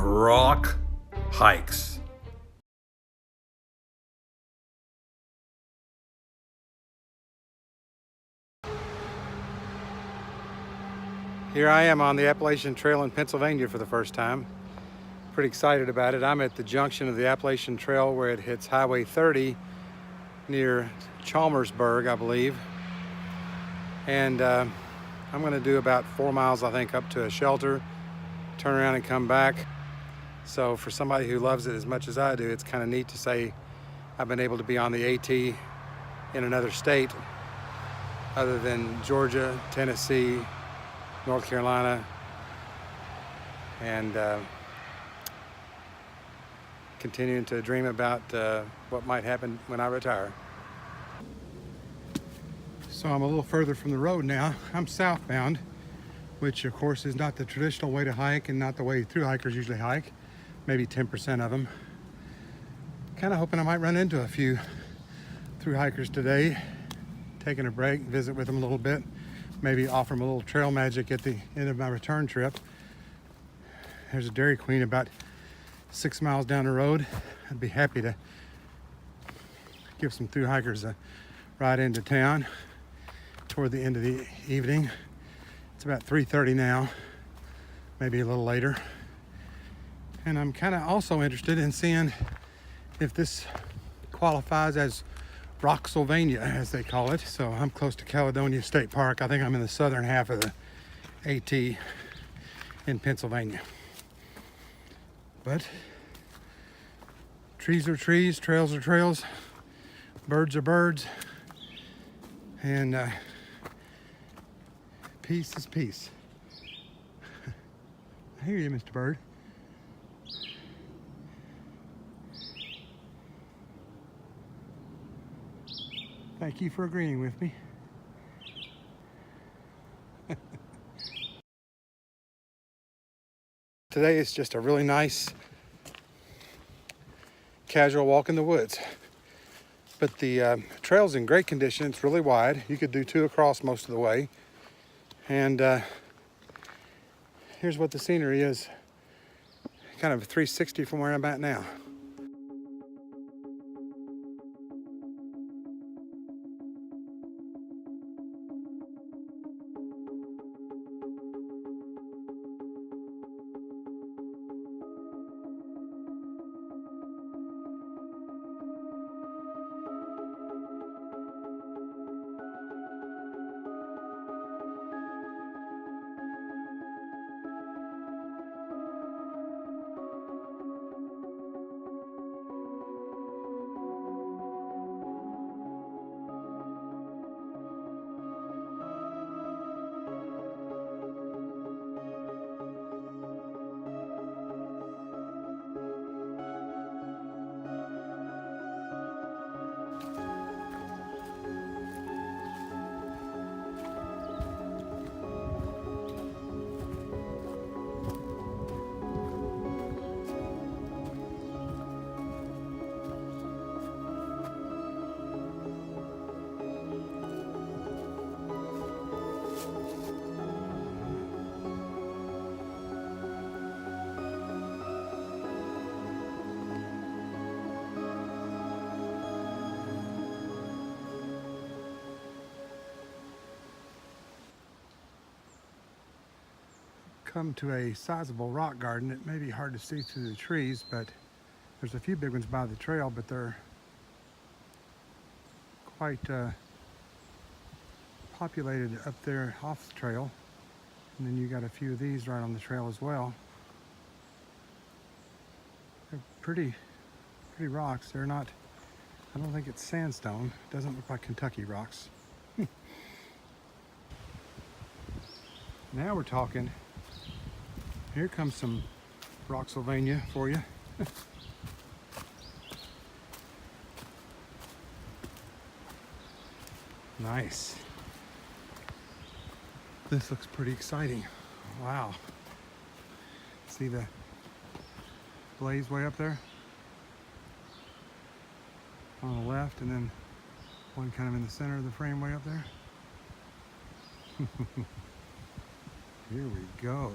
rock hikes. Here I am on the Appalachian Trail in Pennsylvania for the first time. Pretty excited about it. I'm at the junction of the Appalachian Trail where it hits Highway 30 near Chalmersburg, I believe. And I'm gonna do about 4 miles, I think, up to a shelter, turn around and come back. So for somebody who loves it as much as I do, it's kind of neat to say I've been able to be on the AT in another state other than Georgia, Tennessee, North Carolina, and continuing to dream about what might happen when I retire. So I'm a little further from the road now. I'm southbound, which of course is not the traditional way to hike and not the way through hikers usually hike. Maybe 10% of them. Kind of hoping I might run into a few through hikers today, taking a break, visit with them a little bit. Maybe offer them a little trail magic at the end of my return trip. There's a Dairy Queen about 6 miles down the road. I'd be happy to give some through hikers a ride into town toward the end of the evening. It's about 3:30 now, maybe a little later. And I'm kind of also interested in seeing if this qualifies as Rocksylvania, as they call it. So I'm close to Caledonia State Park. I think I'm in the southern half of the AT in Pennsylvania. But trees are trees, trails are trails, birds are birds, and peace is peace. I hear you, Mr. Bird. Thank you for agreeing with me. Today is just a really nice casual walk in the woods. But the trail's in great condition. It's really wide. You could do 2 across most of the way. And here's what the scenery is. Kind of 360 from where I'm at now. Come to a sizable rock garden. It may be hard to see through the trees, but there's a few big ones by the trail, but they're quite populated up there off the trail. And then you got a few of these right on the trail as well. They're pretty rocks. They're not, I don't think it's sandstone. It doesn't look like Kentucky rocks. Now we're talking. Here comes some Rocksylvania for you. Nice. This looks pretty exciting. Wow. See the blaze way up there? On the left, and then one kind of in the center of the frame way up there. Here we go.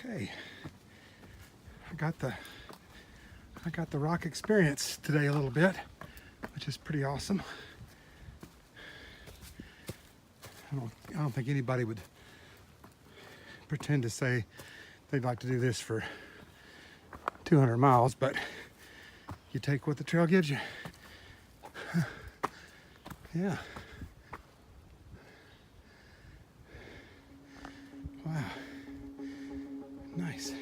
Okay, I got the rock experience today a little bit, which is pretty awesome. I don't think anybody would pretend to say they'd like to do this for 200 miles, but you take what the trail gives you. Yeah. Wow. Nice.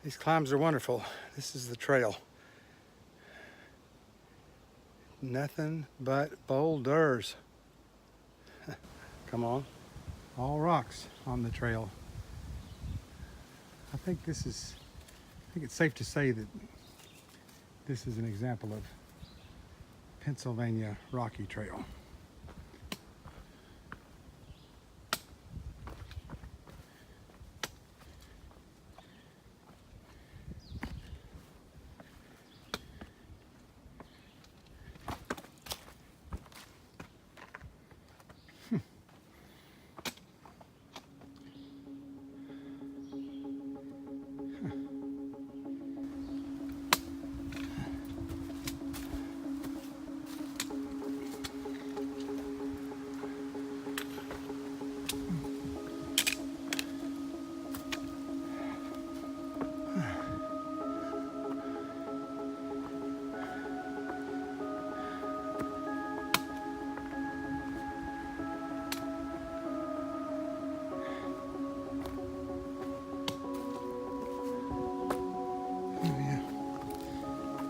These climbs are wonderful. This is the trail. Nothing but boulders. Come on. All rocks on the trail. I think it's safe to say that this is an example of Pennsylvania Rocky Trail. Oh yeah,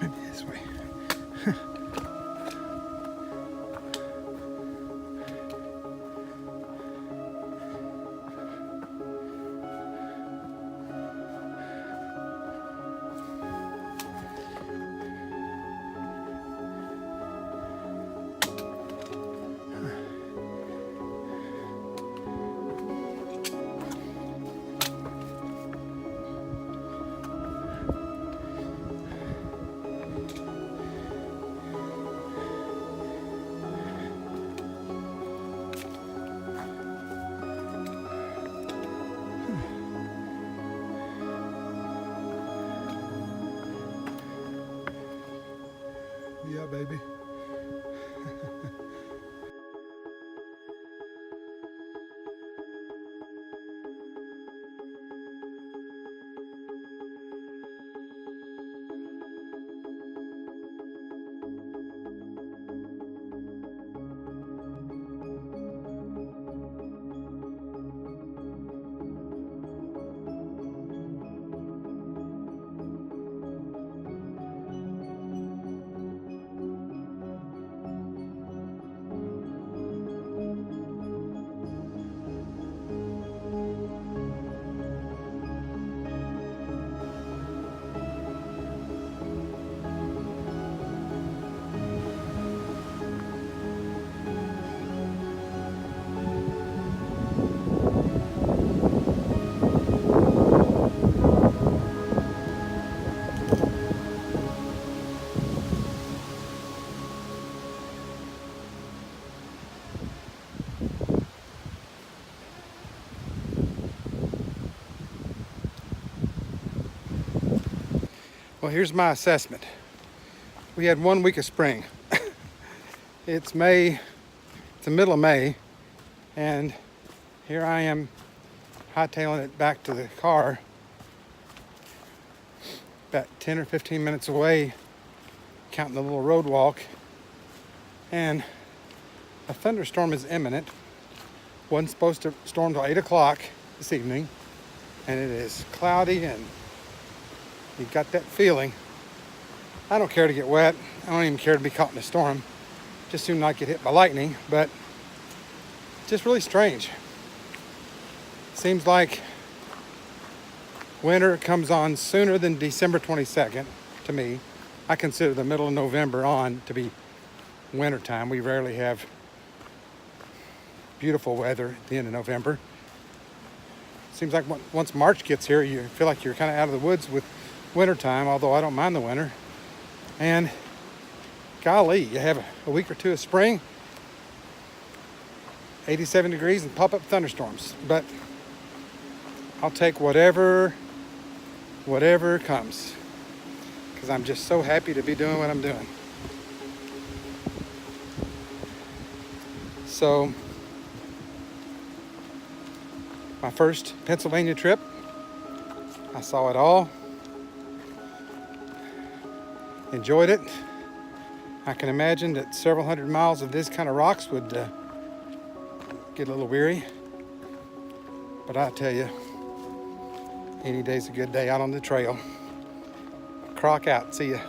maybe this way. Yeah, baby. Well, here's my assessment. We had 1 week of spring. It's May, it's the middle of May, and here I am hightailing it back to the car, about 10 or 15 minutes away, counting the little road walk, and a thunderstorm is imminent. Wasn't supposed to storm till 8 o'clock this evening, and it is cloudy, and you got that feeling. I don't care to get wet. I don't even care to be caught in a storm. Just soon not get hit by lightning, but just really strange. Seems like winter comes on sooner than December 22nd to me. I consider the middle of November on to be winter time. We rarely have beautiful weather at the end of November. Seems like once March gets here, you feel like you're kind of out of the woods with winter time, although I don't mind the winter. And golly, you have a week or two of spring, 87 degrees and pop-up thunderstorms. But I'll take whatever comes, because I'm just so happy to be doing what I'm doing. So, my first Pennsylvania trip, I saw it all, enjoyed it. I can imagine that several hundred miles of this kind of rocks would get a little weary. But I tell you, any day's a good day out on the trail. Croc out. See ya.